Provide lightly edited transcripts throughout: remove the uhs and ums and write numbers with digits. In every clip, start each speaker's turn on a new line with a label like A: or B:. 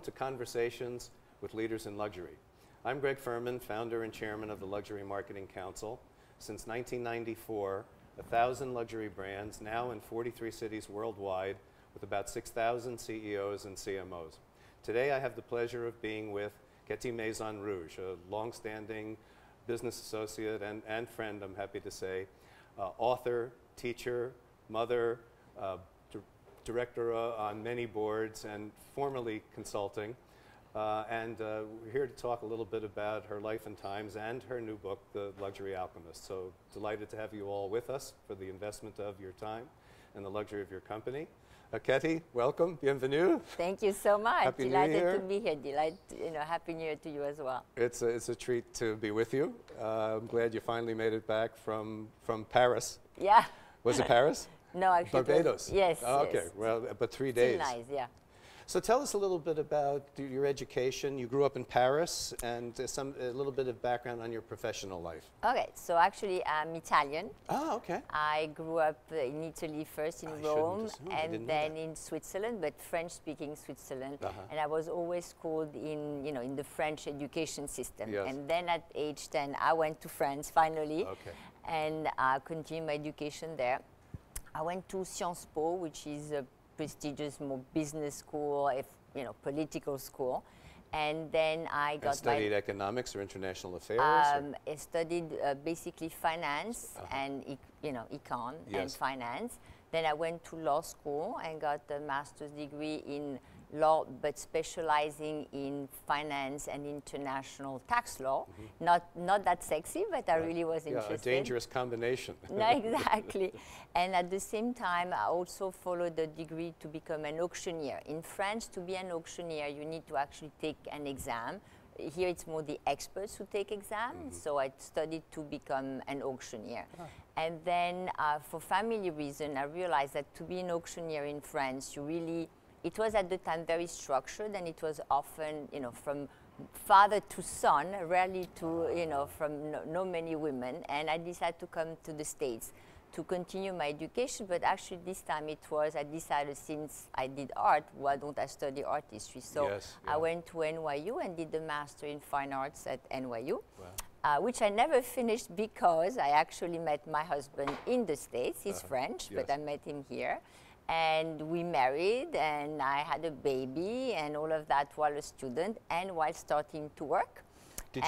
A: to Conversations with Leaders in Luxury. I'm Greg Furman, founder and chairman of the Luxury Marketing Council. Since 1994, 1,000 luxury brands, now in 43 cities worldwide, with about 6,000 CEOs and CMOs. Today I have the pleasure of being with Ketty Maisonrouge, a long-standing business associate and friend, I'm happy to say, author, teacher, mother, director on many boards, and formerly consulting. We're here to talk a little bit about her life and times and her new book, The Luxury Alchemist. So delighted to have you all with us for the investment of your time and the luxury of your company. Ketty, welcome, bienvenue.
B: Thank you so much.
A: Happy
B: Delighted
A: New Year.
B: to be here. Happy New Year to you as well.
A: It's a treat to be with you. I'm glad you finally made it back from Paris.
B: Yeah.
A: Was it Paris?
B: No, actually.
A: Barbados.
B: Yes.
A: Oh, okay.
B: Yes.
A: Well, but 3 days.
B: Still nice, yeah.
A: So tell us a little bit about your education. You grew up in Paris, and a little bit of background on your professional life.
B: Okay, so actually I'm Italian.
A: Oh, okay.
B: I grew up in Italy first, in Rome, and then in Switzerland, but French-speaking Switzerland. And I was always schooled in the French education system.
A: Yes.
B: And then at age 10, I went to France finally, and continued my education there. I went to Sciences Po, which is a prestigious, more business school, political school, and then I got
A: studied economics or international affairs.
B: I studied basically finance and econ and finance. Then I went to law school and got a master's degree in law, but specializing in finance and international tax law. Not that sexy, but I really was interested.
A: A dangerous combination.
B: No, exactly. And at the same time, I also followed the degree to become an auctioneer. In France, to be an auctioneer, you need to actually take an exam. Here it's more the experts who take exams, so I studied to become an auctioneer. And then for family reason, I realized that to be an auctioneer in France, it was at the time very structured, and it was often, from father to son, rarely to, from no many women. And I decided to come to the States to continue my education, but actually this time I decided, since I did art, why don't I study art history? So I went to NYU and did the Master in Fine Arts at NYU, which I never finished because I actually met my husband in the States. He's French, but I met him here. And we married, and I had a baby, and all of that while a student and while starting to work.
A: Did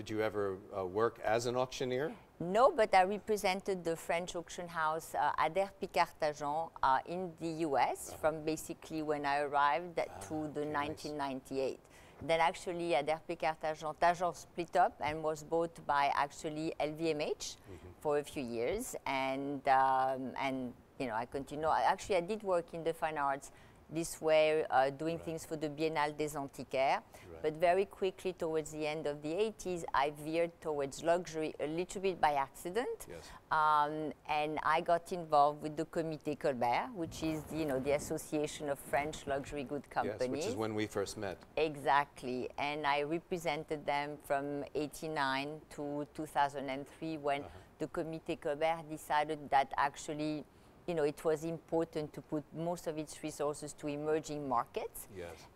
A: you ever work as an auctioneer?
B: No, but I represented the French auction house Adair Picard Tajan in the US from basically when I arrived to the 1998. Then actually Adair Picard Tajan split up and was bought by actually LVMH for a few years, and I continue. Actually, I did work in the fine arts this way, doing things for the Biennale des Antiquaires. But very quickly, towards the end of the 80s, I veered towards luxury a little bit by accident. And I got involved with the Comité Colbert, which is the Association of French Luxury Good Companies.
A: Yes, which is when we first met.
B: Exactly. And I represented them from 89 to 2003 when the Comité Colbert decided that actually it was important to put most of its resources to emerging markets.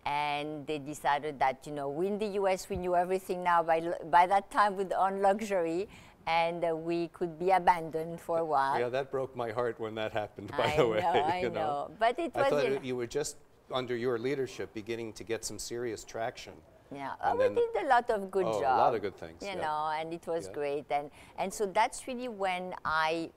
B: And they decided that, we in the US, we knew everything now by that time on luxury, and we could be abandoned for a while.
A: Yeah, that broke my heart when that happened, by the way.
B: I know. But it was,
A: I thought you were just, under your leadership, beginning to get some serious traction.
B: Yeah, we did a lot of good jobs.
A: A lot of good things.
B: And it was great. And so that's really when I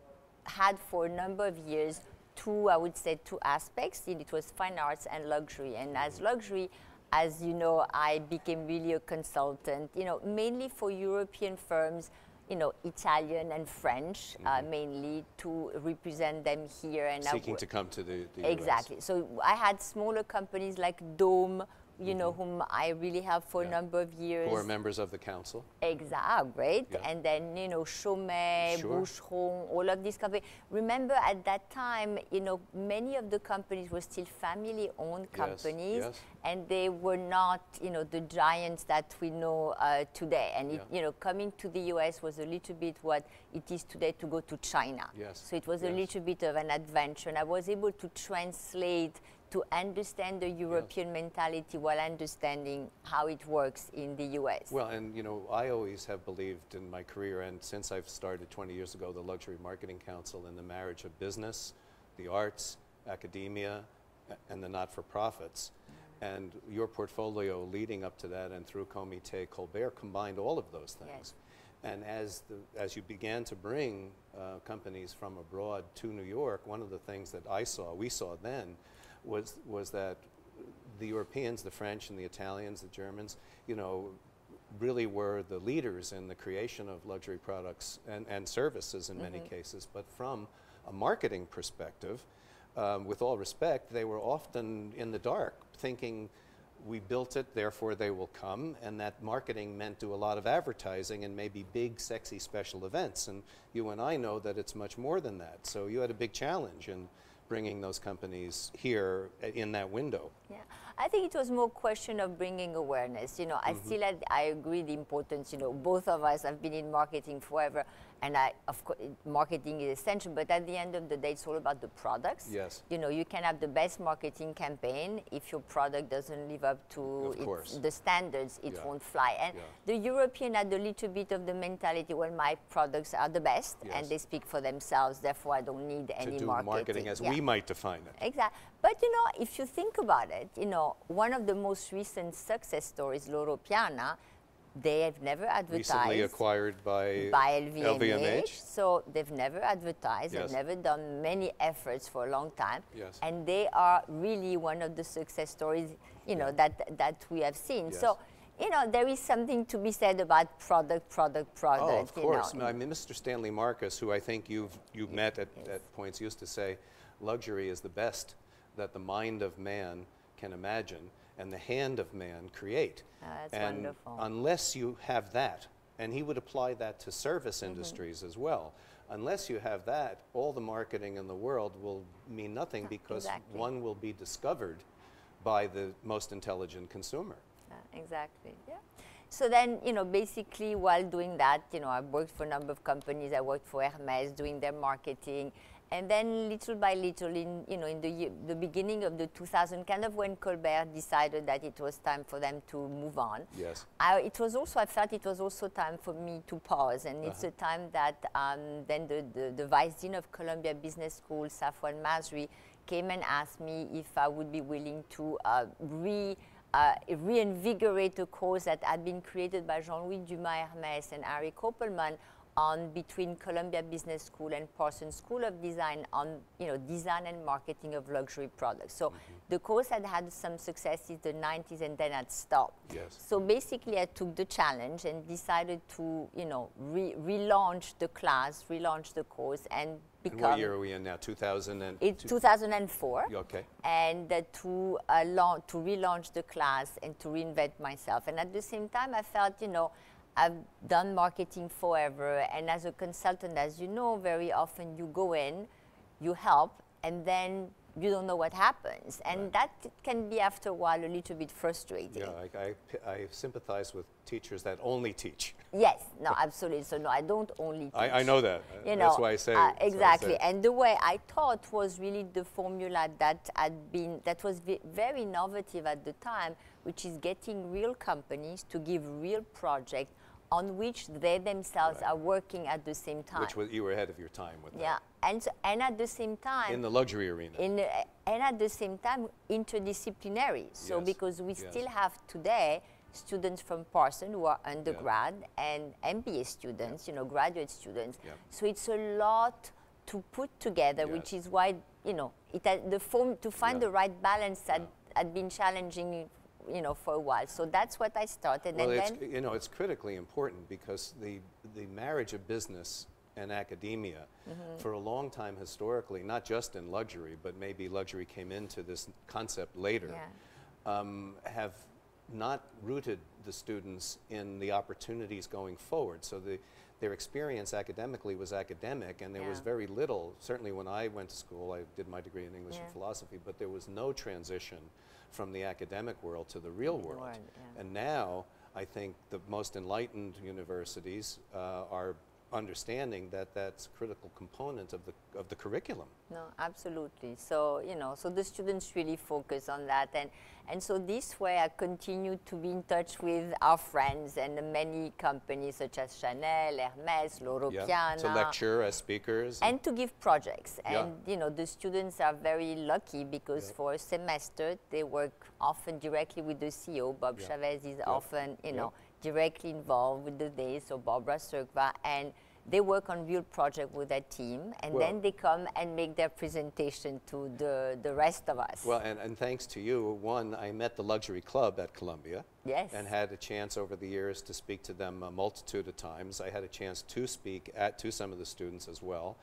B: had for a number of years I would say two aspects. It was fine arts and luxury. And as luxury, as you know, I became really a consultant, mainly for European firms, Italian and French, mainly, to represent them here. And
A: seeking to come to the
B: Exactly.
A: US.
B: So I had smaller companies like Dome, whom I really have for a number of years.
A: Who are members of the council.
B: Exactly, right? And then, Chaumet, Boucheron, all of these companies. Remember, at that time, many of the companies were still family-owned companies, and they were not, the giants that we know today. And, coming to the US was a little bit what it is today to go to China. So it was a little bit of an adventure, and I was able to translate to understand the European mentality while understanding how it works in the US.
A: Well, and you know, I always have believed in my career, and since I've started 20 years ago, the Luxury Marketing Council, in the marriage of business, the arts, academia, and the not-for-profits. And your portfolio leading up to that and through Comité Colbert combined all of those things. Yes. And as you began to bring companies from abroad to New York, one of the things that we saw then, was that the Europeans, the French and the Italians, the Germans, you know, really were the leaders in the creation of luxury products and services in many cases. But from a marketing perspective, with all respect, they were often in the dark, thinking we built it, therefore they will come, and that marketing meant do a lot of advertising and maybe big, sexy special events. And you and I know that it's much more than that. So you had a big challenge in bringing those companies here in that window.
B: Yeah, I think it was more question of bringing awareness. You know, I agree the importance. You know, both of us have been in marketing forever, and of course, marketing is essential. But at the end of the day, it's all about the products.
A: Yes.
B: You know, you can have the best marketing campaign if your product doesn't live up to the standards. It won't fly. And the European had a little bit of the mentality. Well, my products are the best, and they speak for themselves. Therefore, I don't need any
A: marketing as we might define it.
B: Exactly. But you know, if you think about it, you know, one of the most recent success stories, Loro Piana, they have never advertised.
A: Recently acquired by LVMH.
B: So they've never advertised. They've never done many efforts for a long time.
A: Yes.
B: And they are really one of the success stories, you know, that we have seen.
A: Yes.
B: So, you know, there is something to be said about product.
A: Oh, of course.
B: You know.
A: I mean, Mr. Stanley Marcus, who I think you've met at points, used to say, luxury is the best that the mind of man can imagine and the hand of man create.
B: That's
A: and
B: wonderful.
A: Unless you have that, and he would apply that to service industries as well, unless you have that, all the marketing in the world will mean nothing, because one will be discovered by the most intelligent consumer.
B: Exactly, yeah. So then, you know, basically while doing that, you know, I worked for a number of companies. I worked for Hermès doing their marketing. And then little by little, in the beginning of the 2000, kind of when Colbert decided that it was time for them to move on.
A: Yes.
B: I felt it was also time for me to pause. And it's a time that then the Vice Dean of Columbia Business School, Safwan Masri, came and asked me if I would be willing to reinvigorate a course that had been created by Jean-Louis Dumas Hermès and Harry Koppelman between Columbia Business School and Parsons School of Design on, you know, design and marketing of luxury products. So the course had some success in the 90s and then had stopped.
A: Yes.
B: So basically I took the challenge and decided to, you know, relaunch the class, relaunch the course, and become...
A: And what year are we in now, 2000?
B: It's 2004.
A: Okay.
B: And to relaunch the class and to reinvent myself. And at the same time, I felt, you know, I've done marketing forever, and as a consultant, as you know, very often you go in, you help, and then you don't know what happens. And that can be, after a while, a little bit frustrating.
A: Yeah, I sympathize with teachers that only teach.
B: Yes, no, absolutely. So no, I don't only teach.
A: I know that.
B: You
A: That's
B: know,
A: why I say
B: exactly. And the way I taught was really the formula that was very innovative at the time, which is getting real companies to give real projects on which they themselves are working at the same time.
A: You were ahead of your time with that.
B: Yeah, and at the same time...
A: In the luxury arena.
B: And at the same time, interdisciplinary. So because we still have today students from Parsons who are undergrad and MBA students, you know, graduate students. Yeah. So it's a lot to put together, which is why, you know, to find the right balance had been challenging, you know, for a while. So that's what I started.
A: Well, and then, you know, it's critically important, because the marriage of business and academia, for a long time historically, not just in luxury, but maybe luxury came into this concept later, have not rooted the students in the opportunities going forward. So their experience academically was academic, and there was very little, certainly when I went to school, I did my degree in English and philosophy, but there was no transition from the academic world to the real world. And now, I think the most enlightened universities are understanding that that's a critical component of the curriculum.
B: No, absolutely. So, you know, so the students really focus on that. And so this way I continue to be in touch with our friends and the many companies such as Chanel, Hermès, Loro Piana.
A: To lecture as speakers.
B: And to give projects. And, you know, the students are very lucky because for a semester they work often directly with the CEO. Bob Chavez is often, you know, directly involved with the day, so Barbara Serkva, and they work on real project with their team, and then they come and make their presentation to the rest of us.
A: Well, and thanks to you, one, I met the Luxury Club at Columbia.
B: Yes.
A: And had a chance over the years to speak to them a multitude of times. I had a chance to speak to some of the students as well,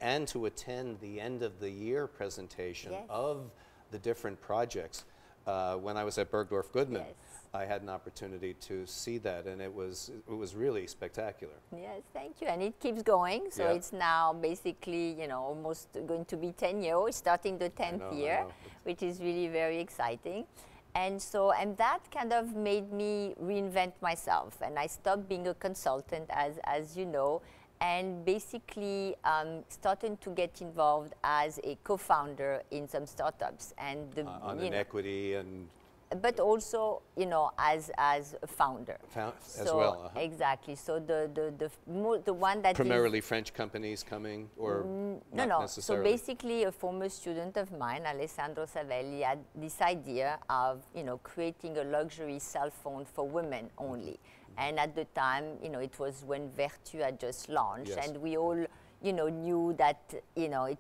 A: and to attend the end of the year presentation of the different projects. When I was at Bergdorf Goodman, I had an opportunity to see that, and it was really spectacular.
B: Yes, thank you. And it keeps going. So it's now basically, you know, almost going to be 10 years, starting the 10th year, which is really very exciting. And so, and that kind of made me reinvent myself. And I stopped being a consultant, as you know, and basically starting to get involved as a co-founder in some startups. And
A: on an equity and...
B: But also, you know, as a founder.
A: As well.
B: Exactly. So the one that
A: primarily French companies coming, or not necessarily?
B: So basically, a former student of mine, Alessandro Savelli, had this idea of, you know, creating a luxury cell phone for women only. And at the time, you know, it was when Vertu had just launched, and we all, you know, knew that, you know,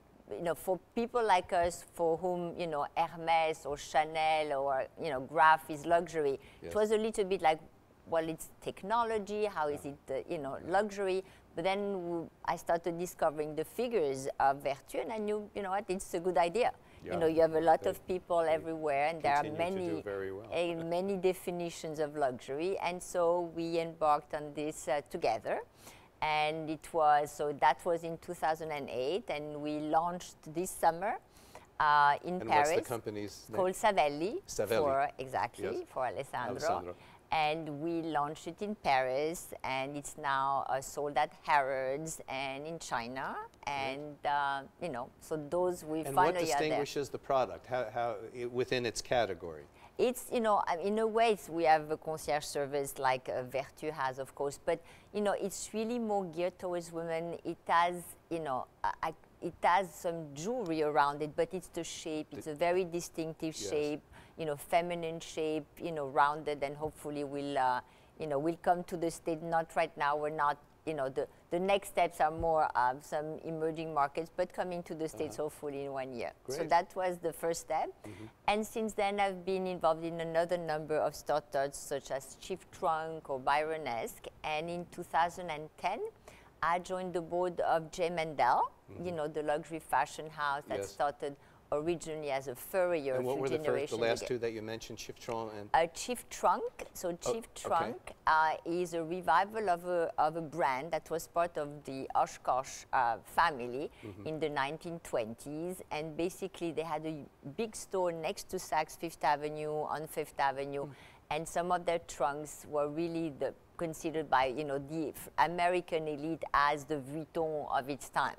B: for people like us, for whom, you know, Hermès or Chanel or, you know, Graf is luxury, it was a little bit like, well, it's technology, how is it, you know, luxury? But then I started discovering the figures of Vertu, and I knew, you know what, it's a good idea. You know, you have a lot of people everywhere, and there are many, many definitions of luxury. And so we embarked on this together. And it was, so that was in 2008, and we launched this summer in Paris.
A: What's the company's name?
B: Called Savelli.
A: Savelli.
B: For Alessandro. And we launched it in Paris, and it's now sold at Harrods and in China. And, you know, so those we finally are there.
A: And what distinguishes the product within its category?
B: It's, you know, in a way, we have a concierge service like Vertu has, of course, but, you know, it's really more geared towards women. It has, you know, it has some jewelry around it, but it's the shape. It's a very distinctive shape, you know, feminine shape, you know, rounded, and hopefully we'll, you know, we'll come to the state. Not right now. We're not, you know, the next steps are more some emerging markets, but coming to the States hopefully in 1 year.
A: Great.
B: So that was the first step. And since then, I've been involved in another number of startups, such as Chief Trunk or Byronesque. And in 2010, I joined the board of J. Mendel, you know, the luxury fashion house that started originally as a furrier.
A: And what were the last two that you mentioned, Chief Trunk and?
B: Chief Trunk. So Chief Trunk is a revival of a brand that was part of the Oshkosh family in the 1920s. And basically they had a big store next to Saks Fifth Avenue, on Fifth Avenue. And some of their trunks were really considered by, you know, the American elite as the Vuitton of its time.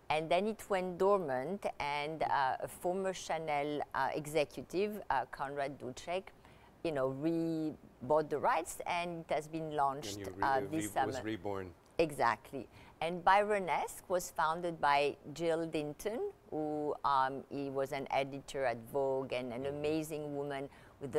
B: And then it went dormant, and a former Chanel executive, Konrad Ducek, you know, bought the rights, and it has been launched this summer.
A: Was reborn.
B: Exactly. And Byronesque was founded by Jill Dinton, who he was an editor at Vogue and an amazing woman with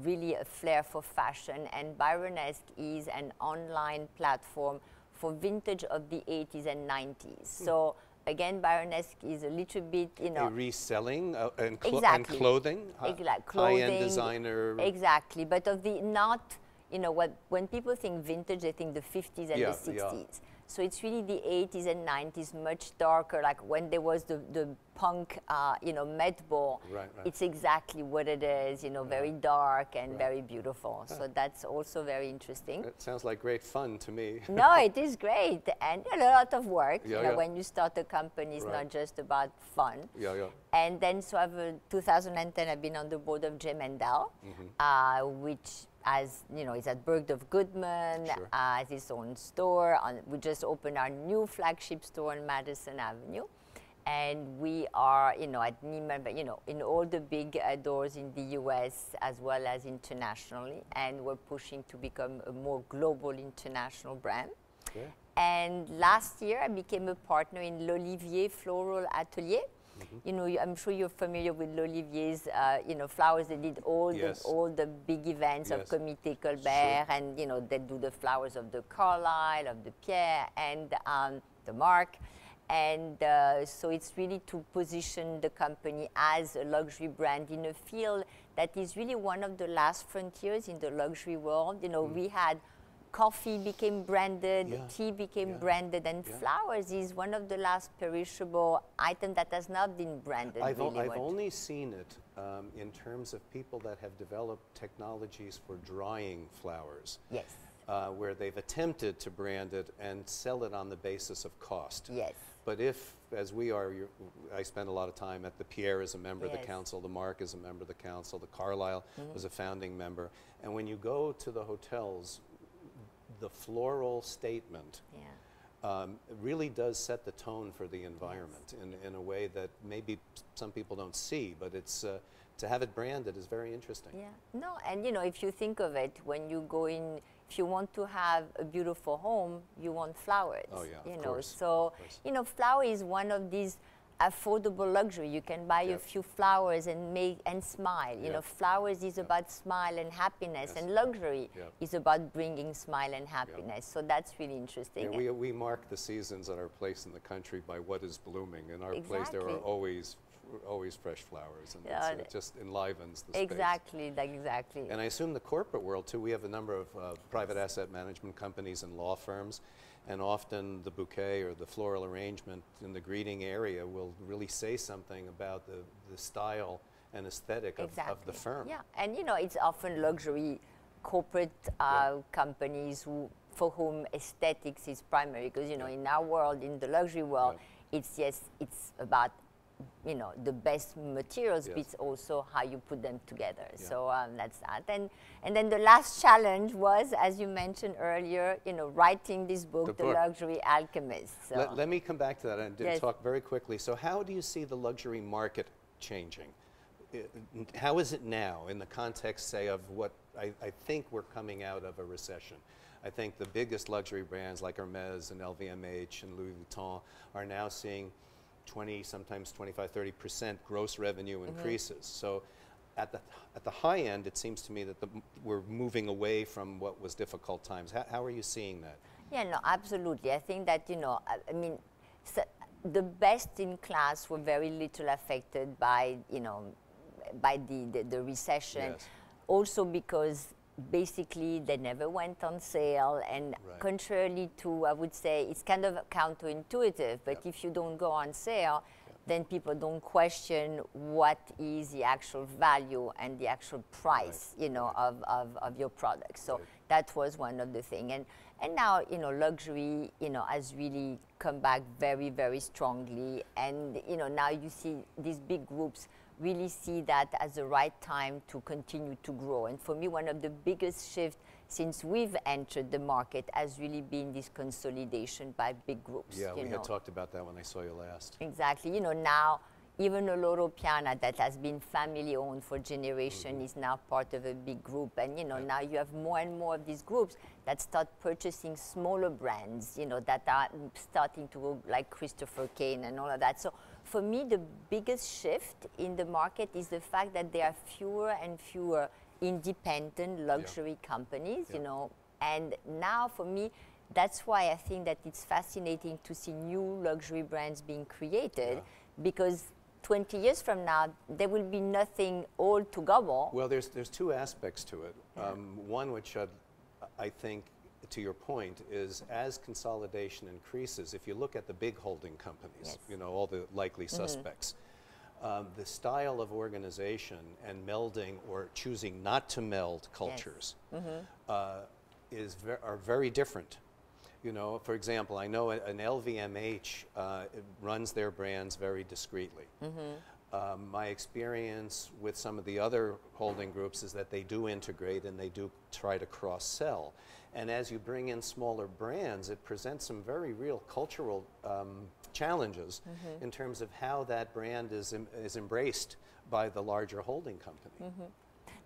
B: really a flair for fashion. And Byronesque is an online platform for vintage of the 80s and 90s. So again, Byronesque is a little bit, you know,
A: a reselling and clothing,
B: clothing,
A: high-end designer.
B: Exactly, but of the not, you know, when people think vintage, they think the 50s and the 60s. So it's really the 80s and 90s, much darker, like when there was the punk, you know, Met Ball. It's exactly what it is, you know, very dark and very beautiful. So that's also very interesting.
A: It sounds like great fun to me.
B: No, it is great, and a lot of work. You know, when you start a company, it's not just about fun. And then, so 2010, I've been on the board of J. Mendel, which as you know, it's at Bergdorf Goodman,
A: Sure.
B: has its own store. We just opened our new flagship store on Madison Avenue. And we are, you know, at Neiman, you know, in all the big doors in the US as well as internationally. And we're pushing to become a more global international brand.
A: Yeah.
B: And last year, I became a partner in L'Olivier Floral Atelier. You know, I'm sure you're familiar with L'Olivier's, you know, flowers. They did all the big events of Comité Colbert, and you know, they do the flowers of the Carlyle, of the Pierre, and the Marc. And so it's really to position the company as a luxury brand in a field that is really one of the last frontiers in the luxury world. You know, we had coffee became branded, tea became branded, and flowers is one of the last perishable items that has not been branded.
A: I've only seen it in terms of people that have developed technologies for drying flowers.
B: Yes.
A: Where they've attempted to brand it and sell it on the basis of cost.
B: Yes.
A: But if, as we are, I spend a lot of time at the Pierre as a member of the council, the Marc is a member of the council, the Carlyle was a founding member. And when you go to the hotels, the floral statement really does set the tone for the environment in a way that maybe some people don't see, but it's to have it branded is very interesting.
B: Yeah, no, and you know, if you think of it, when you go in, if you want to have a beautiful home, you want flowers.
A: Oh yeah,
B: you
A: of
B: know,
A: course.
B: so you know, flower is one of these affordable luxury. You can buy a few flowers and smile. You know, flowers is about smile and happiness, and luxury is about bringing smile and happiness. So that's really interesting.
A: Yeah, we mark the seasons at our place in the country by what is blooming. In our place, there are always fresh flowers, and it just enlivens the space.
B: Exactly.
A: And I assume the corporate world too. We have a number of private asset management companies and law firms, and often the bouquet or the floral arrangement in the greeting area will really say something about the style and aesthetic of the firm.
B: Yeah, and you know, it's often luxury corporate companies for whom aesthetics is primary, because you know, in our world, in the luxury world, it's about, you know, the best materials, but it's also how you put them together. So that's that. And then the last challenge was, as you mentioned earlier, you know, writing this book, The Luxury Alchemist. So
A: let me come back to that and talk very quickly. So how do you see the luxury market changing? How is it now in the context, say, of what I think we're coming out of a recession? I think the biggest luxury brands like Hermes and LVMH and Louis Vuitton are now seeing 20, sometimes 25, 30% gross revenue increases. So at the high end, it seems to me that we're moving away from what was difficult times. How are you seeing that?
B: Yeah, no, absolutely. I think that, you know, I mean, so the best in class were very little affected by, you know, by the recession. Also because basically they never went on sale, and contrarily to, I would say, it's kind of counterintuitive, but if you don't go on sale, then people don't question what is the actual value and the actual price, you know, of your product. So that was one of the things. And now, you know, luxury, you know, has really come back very, very strongly. And, you know, now you see these big groups really see that as the right time to continue to grow. And for me, one of the biggest shifts since we've entered the market has really been this consolidation by big groups.
A: Yeah, we had talked about that when I saw you last.
B: Exactly. You know, now even a Loro Piana that has been family owned for generations is now part of a big group. And, you know, now you have more and more of these groups that start purchasing smaller brands, you know, that are starting to go like Christopher Kane and all of that. So for me, the biggest shift in the market is the fact that there are fewer and fewer independent luxury companies, you know. And now for me, that's why I think that it's fascinating to see new luxury brands being created, because 20 years from now, there will be nothing old to gobble.
A: Well, there's two aspects to it. One which I think, to your point, is as consolidation increases, if you look at the big holding companies, you know, all the likely suspects, the style of organization and melding or choosing not to meld cultures are very different. You know, for example, I know an LVMH runs their brands very discreetly. My experience with some of the other holding groups is that they do integrate and they do try to cross-sell. And as you bring in smaller brands, it presents some very real cultural challenges in terms of how that brand is embraced by the larger holding company.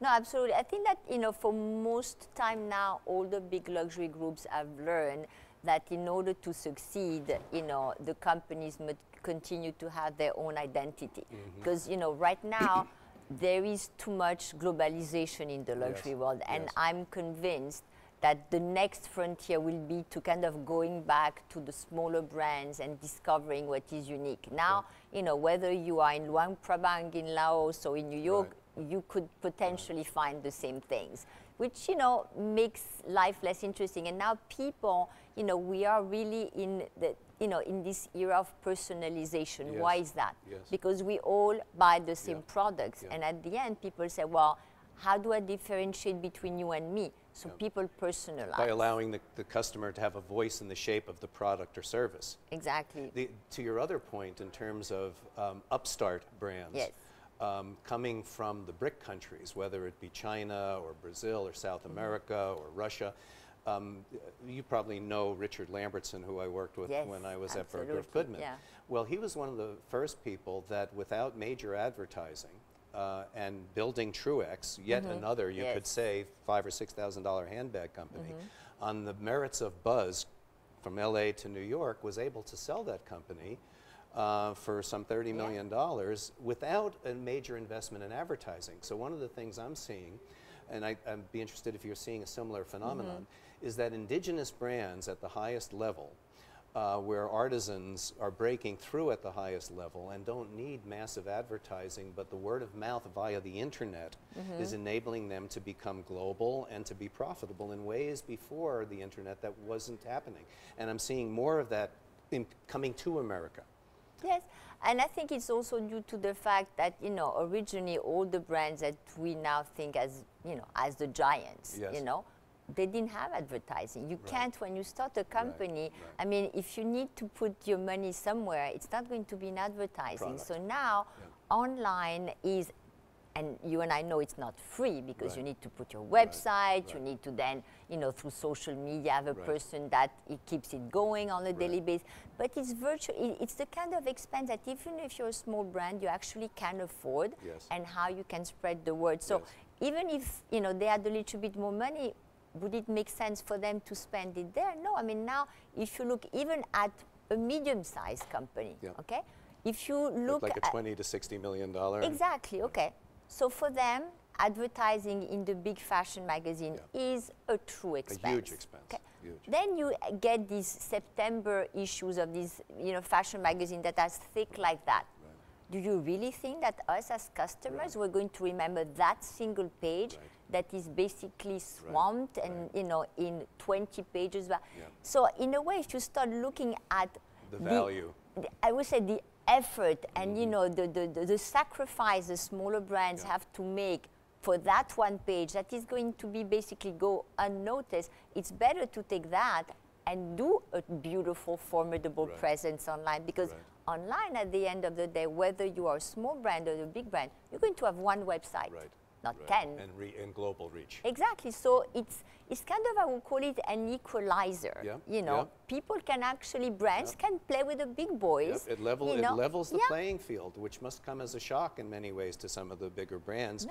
B: No, absolutely. I think that, you know, for most time now, all the big luxury groups have learned that in order to succeed, you know, the companies must continue to have their own identity. Because, you know, right now, there is too much globalization in the luxury world. And I'm convinced that the next frontier will be to kind of going back to the smaller brands and discovering what is unique. Now, you know, whether you are in Luang Prabang in Laos or in New York, you could potentially find the same things, which, you know, makes life less interesting. And now people, you know, we are really in the, you know, in this era of personalization. Why is that? Because we all buy the same products. And at the end, people say, well, how do I differentiate between you and me? So people personalize.
A: By allowing the customer to have a voice in the shape of the product or service.
B: Exactly.
A: To your other point, in terms of upstart brands, coming from the BRIC countries, whether it be China or Brazil or South America or Russia, you probably know Richard Lambertson, who I worked with when I was at Bergdorf Goodman. Well, he was one of the first people that, without major advertising, and building Truex, yet another, you could say, $5,000 or $6,000 handbag company, on the merits of buzz from LA to New York, was able to sell that company for some $30 million without a major investment in advertising. So one of the things I'm seeing, and I'd be interested if you're seeing a similar phenomenon, is that indigenous brands at the highest level, where artisans are breaking through at the highest level and don't need massive advertising, but the word of mouth via the internet is enabling them to become global and to be profitable in ways before the internet that wasn't happening. And I'm seeing more of that coming to America.
B: Yes, and I think it's also due to the fact that, you know, originally all the brands that we now think as, you know, as the giants, you know, they didn't have advertising. You can't, when you start a company, I mean, if you need to put your money somewhere, it's not going to be in advertising. So now, online is, and you and I know it's not free, because you need to put your website, you need to then, you know, through social media have a person that it keeps it going on a daily basis. But it's virtual, it's the kind of expense that even if you're a small brand, you actually can afford, and how you can spread the word. So even if, you know, they had a little bit more money, would it make sense for them to spend it there? No, I mean, now, if you look even at a medium-sized company, okay? If you look
A: like a $20 to $60 million.
B: Exactly, okay. So for them, advertising in the big fashion magazine is a true expense.
A: A huge expense.
B: Okay. Then you get these September issues of these, you know, fashion magazine that are thick like that. Do you really think that us as customers we're going to remember that single page that is basically swamped and, you know, in 20 pages? So in a way, if you start looking at
A: the value,
B: I would say the effort and, you know, the sacrifice the smaller brands have to make for that one page that is going to be basically go unnoticed, it's better to take that and do a beautiful, formidable presence online, because online, at the end of the day, whether you are a small brand or a big brand, you're going to have one website, not 10.
A: And global reach.
B: Exactly. So it's kind of, I would call it an equalizer. You know, people can actually, brands can play with the big boys.
A: It levels the playing field, which must come as a shock in many ways to some of the bigger brands.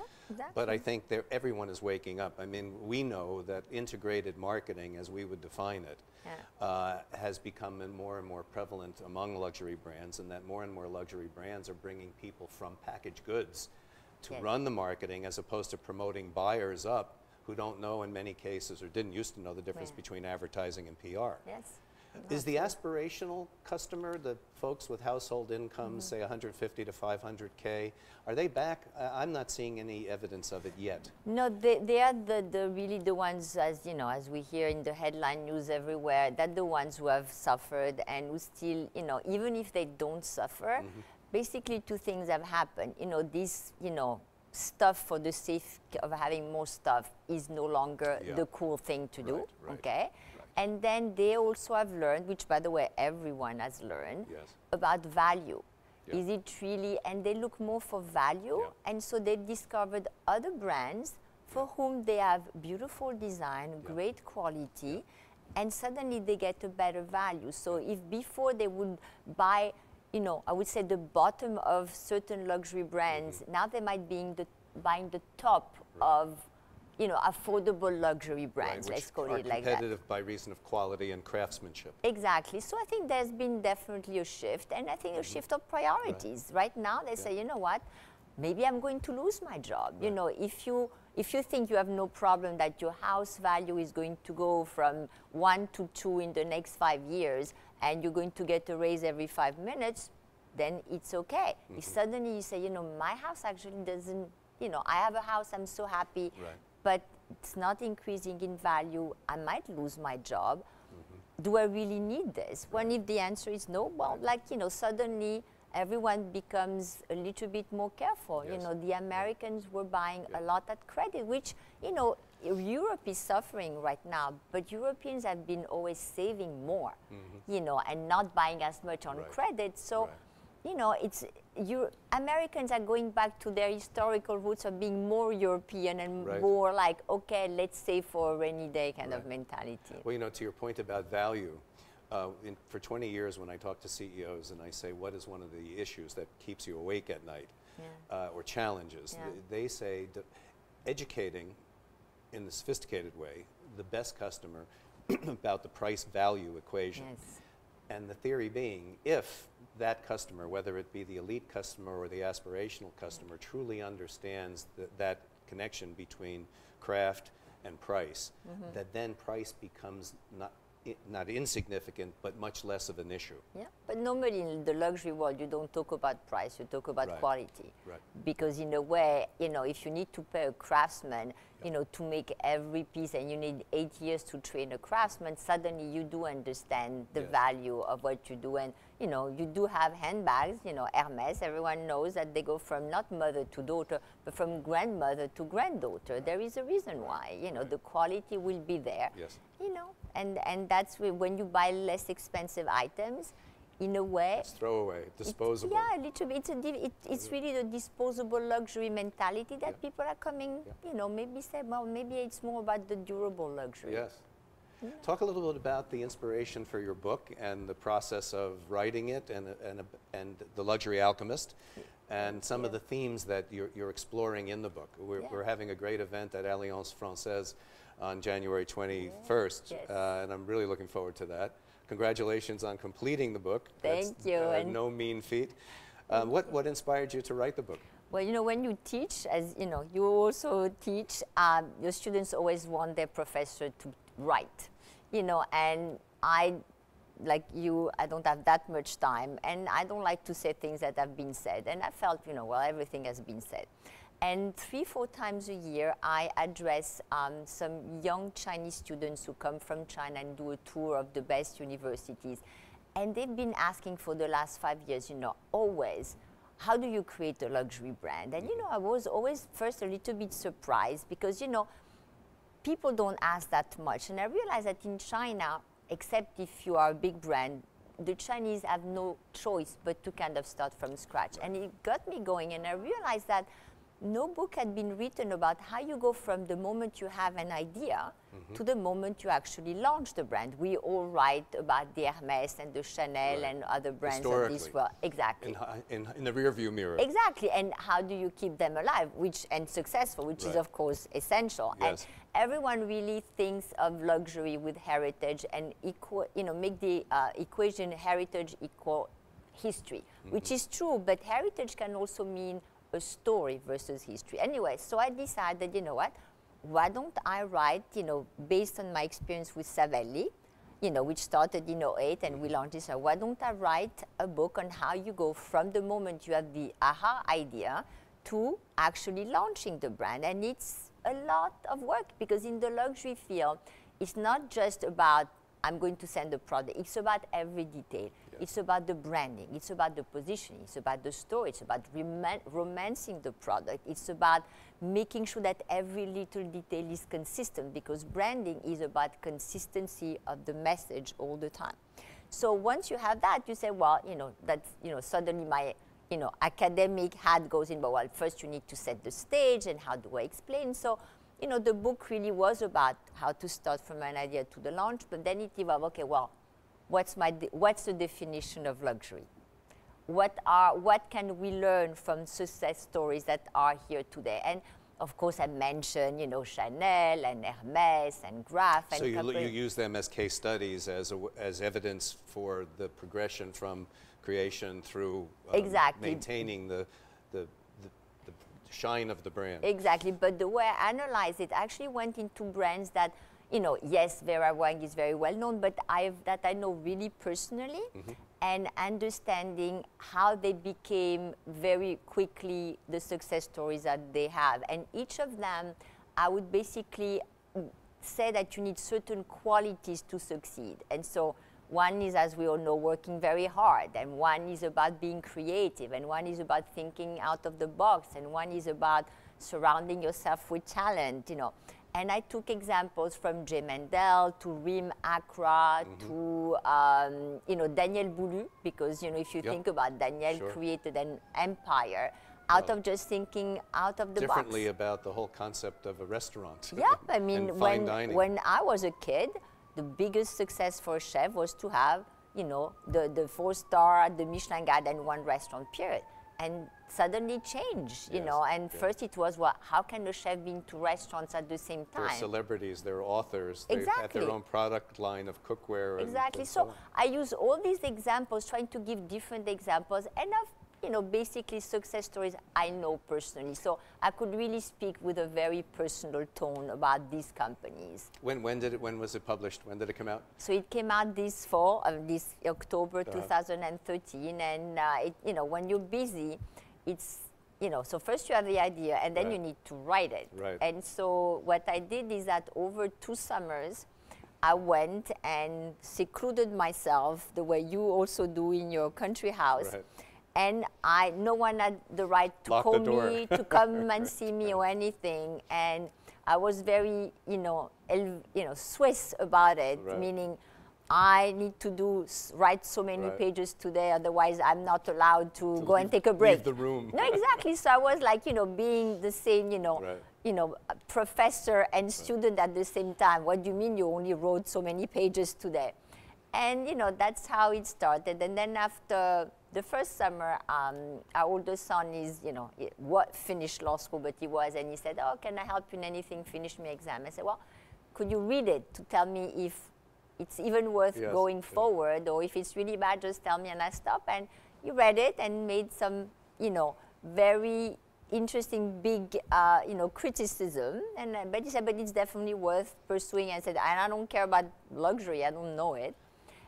A: But I think everyone is waking up. I mean, we know that integrated marketing, as we would define it, has become more and more prevalent among luxury brands, and that more and more luxury brands are bringing people from packaged goods to run the marketing, as opposed to promoting buyers up who don't know in many cases, or didn't used to know, the difference between advertising and PR. Is the aspirational customer, the folks with household incomes, say 150 to 500K, are they back? I'm not seeing any evidence of it yet.
B: No, they are really the ones, as you know, as we hear in the headline news everywhere, that the ones who have suffered and who still, you know, even if they don't suffer, basically two things have happened. You know, this, you know, stuff for the sake of having more stuff is no longer the cool thing to do, okay? And then they also have learned, which by the way everyone has learned, about value.
A: Yeah.
B: Is it really, and they look more for value,
A: Yeah.
B: and so they discovered other brands for whom they have beautiful design, great quality, and suddenly they get a better value. So if before they would buy, you know, I would say the bottom of certain luxury brands, now they might be buying the top of, you know, affordable luxury brands,
A: Right,
B: let's call
A: which are
B: it like that.
A: competitive by reason of quality and craftsmanship.
B: Exactly. So I think there's been definitely a shift, and I think a shift of priorities. Right now, they say, you know what, maybe I'm going to lose my job. You know, if you think you have no problem that your house value is going to go from 1 to 2 in the next 5 years, and you're going to get a raise every 5 minutes, then it's okay. If suddenly you say, you know, my house actually doesn't, you know, I have a house, I'm so happy, but it's not increasing in value, I might lose my job. Do I really need this? When if the answer is no, well, like, you know, suddenly everyone becomes a little bit more careful. You know, the Americans were buying a lot at credit, which, you know, Europe is suffering right now, but Europeans have been always saving more, you know, and not buying as much on credit. So, you know, Americans are going back to their historical roots of being more European and more like, okay, let's save for a rainy day kind of mentality.
A: Well, you know, to your point about value, for 20 years when I talk to CEOs and I say, what is one of the issues that keeps you awake at night or challenges, they say educating in the sophisticated way the best customer about the price-value equation. And the theory being, if that customer, whether it be the elite customer or the aspirational customer, truly understands that connection between craft and price, that then price becomes not insignificant, but much less of an issue.
B: Yeah, but normally in the luxury world, you don't talk about price, you talk about quality. Because in a way, you know, if you need to pay a craftsman, you know, to make every piece, and you need 8 years to train a craftsman, suddenly you do understand the value of what you do. And, you know, you do have handbags, you know, Hermes, everyone knows that they go from not mother to daughter, but from grandmother to granddaughter. There is a reason why, you know, the quality will be there. You know, and that's when you buy less expensive items, in a way.
A: It's throwaway, disposable.
B: Yeah, a little bit. It's really the disposable luxury mentality that people are coming, you know, maybe say, well, maybe it's more about the durable luxury.
A: Talk a little bit about the inspiration for your book and the process of writing it and The Luxury Alchemist and some of the themes that you're exploring in the book. We're having a great event at Alliance Française on January 21st, and I'm really looking forward to that. Congratulations on completing the book.
B: Thank you.
A: And no mean feat. What inspired you to write the book?
B: Well, you know, when you teach, as you know, you also teach, your students always want their professor to write, you know, and like you, I don't have that much time, and I don't like to say things that have been said, and I felt, you know, well, everything has been said. And 3-4 times a year, I address some young Chinese students who come from China and do a tour of the best universities. And they've been asking for the last 5 years, you know, always, how do you create a luxury brand? And, you know, I was always first a little bit surprised because, you know, people don't ask that much. And I realized that in China, except if you are a big brand, the Chinese have no choice but to kind of start from scratch. And it got me going, and I realized that no book had been written about how you go from the moment you have an idea to the moment you actually launch the brand. We all write about the Hermes and the Chanel and other brands of this world. Exactly.
A: In the rearview mirror.
B: Exactly. And how do you keep them alive and successful, which is, of course, essential. And everyone really thinks of luxury with heritage and make the equation heritage equal history, which is true, but heritage can also mean a story versus history. Anyway, so I decided, you know what, why don't I write, you know, based on my experience with Savelli, you know, which started in 2008 and we launched this, why don't I write a book on how you go from the moment you have the aha idea to actually launching the brand. And it's a lot of work because in the luxury field, it's not just about I'm going to send a product. It's about every detail. It's about the branding. It's about the positioning. It's about the story. It's about romancing the product. It's about making sure that every little detail is consistent because branding is about consistency of the message all the time. So once you have that, you say, well, you know, that's, you know, suddenly my academic hat goes in, but well, first you need to set the stage, and how do I explain? So, the book really was about how to start from an idea to the launch, but then it evolved, okay, well, what's the definition of luxury? What can we learn from success stories that are here today? And of course, I mentioned, Chanel and Hermes and Graf.
A: So you use them as case studies, as evidence for the progression from creation through
B: exactly.
A: maintaining the shine of the brand.
B: Exactly, but the way I analyze it, I actually went into brands that, yes, Vera Wang is very well known, but I know really personally, and understanding how they became very quickly the success stories that they have. And each of them, I would basically say that you need certain qualities to succeed. And so one is, as we all know, working very hard, and one is about being creative, and one is about thinking out of the box, and one is about surrounding yourself with talent, And I took examples from J. Mendel to Rim Accra to, Daniel Boulou, because, if you think about Daniel created an empire out of just thinking out of the box.
A: Differently about the whole concept of a restaurant.
B: Yeah, I mean, when I was a kid, the biggest success for a chef was to have, the 4-star, the Michelin Guide, and one restaurant, period. And suddenly changed, and first it was, well, how can the chef be in 2 restaurants at the same time?
A: They're celebrities, they're authors, they have their own product line of cookware.
B: Exactly,
A: and
B: so I use all these examples, trying to give different examples, and of, basically success stories I know personally. So I could really speak with a very personal tone about these companies.
A: When was it published? When did it come out?
B: So it came out this fall, this October 2013, and when you're busy, it's, so first you have the idea, and then you need to write it.
A: Right.
B: And so what I did is that over 2 summers, I went and secluded myself the way you also do in your country house.
A: Right.
B: And no one had the right to call me, to come and see me or anything. And I was very, Swiss about it, meaning I need to write so many pages today, otherwise I'm not allowed to go and take a break.
A: Leave the room.
B: No, exactly. So I was like, being the same, professor and student at the same time. What do you mean you only wrote so many pages today? And, that's how it started. And then after the first summer, our older son is, finished law school, but he was, and he said, oh, can I help you in anything? Finish my exam. I said, well, could you read it to tell me if it's even worth going forward, or if it's really bad, just tell me and I stop. And he read it and made some, very interesting, big, criticism. And but he said, but it's definitely worth pursuing. And I said, I don't care about luxury. I don't know it.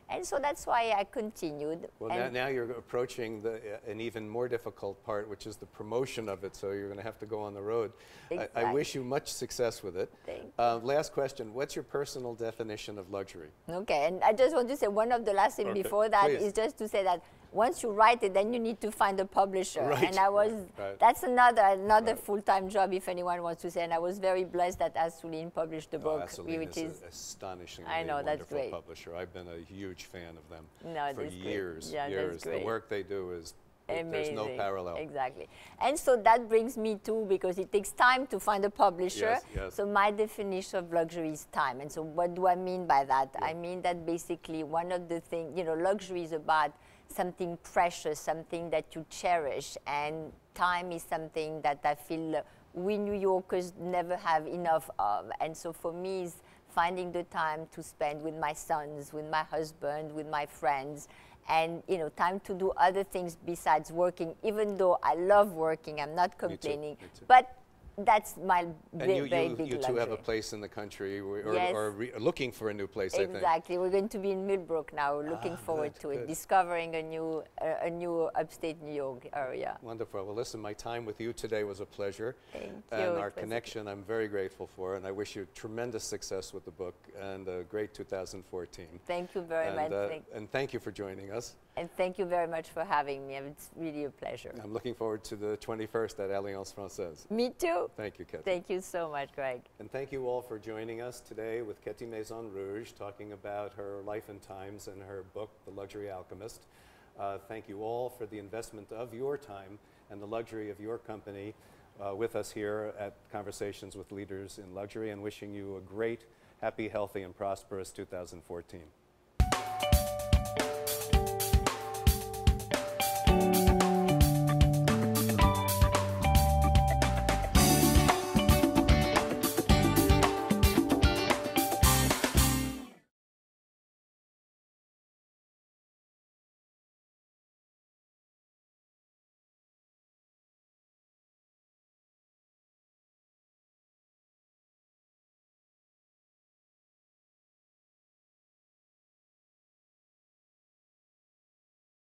B: And so that's why I continued.
A: Well, now you're approaching an even more difficult part, which is the promotion of it. So you're going to have to go on the road.
B: Exactly.
A: I wish you much success with it.
B: Thank you.
A: Last question. What's your personal definition of luxury?
B: Okay, and I just want to say one of the last things before that is just to say that once you write it, then you need to find a publisher.
A: Right.
B: And I was, that's another full-time job, if anyone wants to say. And I was very blessed that Assouline published the book,
A: which is astonishingly
B: wonderful
A: publisher. I've been a huge fan of them for
B: that's
A: years.
B: Great. Yeah,
A: years.
B: That's great.
A: The work they do is
B: amazing.
A: There's no parallel.
B: Exactly. And so that brings me to, because it takes time to find a publisher.
A: Yes.
B: So my definition of luxury is time. And so what do I mean by that? I mean that basically one of the things, luxury is about something precious, something that you cherish. And time is something that I feel we New Yorkers never have enough of. And so for me, is finding the time to spend with my sons, with my husband, with my friends, and time to do other things besides working. Even though I love working, I'm not complaining. Me too. But that's my very big luxury.
A: You two have a place in the country, or looking for a new place, I think.
B: Exactly. We're going to be in Millbrook now. We're looking forward to it, discovering a new upstate New York area.
A: Wonderful. Well, listen, my time with you today was a pleasure.
B: Thank you.
A: And our connection, I'm very grateful for, and I wish you tremendous success with the book and a great 2014.
B: Thank you very much.
A: And thank you for joining us.
B: And thank you very much for having me. It's really a pleasure.
A: I'm looking forward to the 21st at Alliance Française.
B: Me too.
A: Thank you, Ketty.
B: Thank you so much, Greg.
A: And thank you all for joining us today with Ketty Maisonrouge, talking about her life and times and her book, The Luxury Alchemist. Thank you all for the investment of your time and the luxury of your company with us here at Conversations with Leaders in Luxury, and wishing you a great, happy, healthy, and prosperous 2014.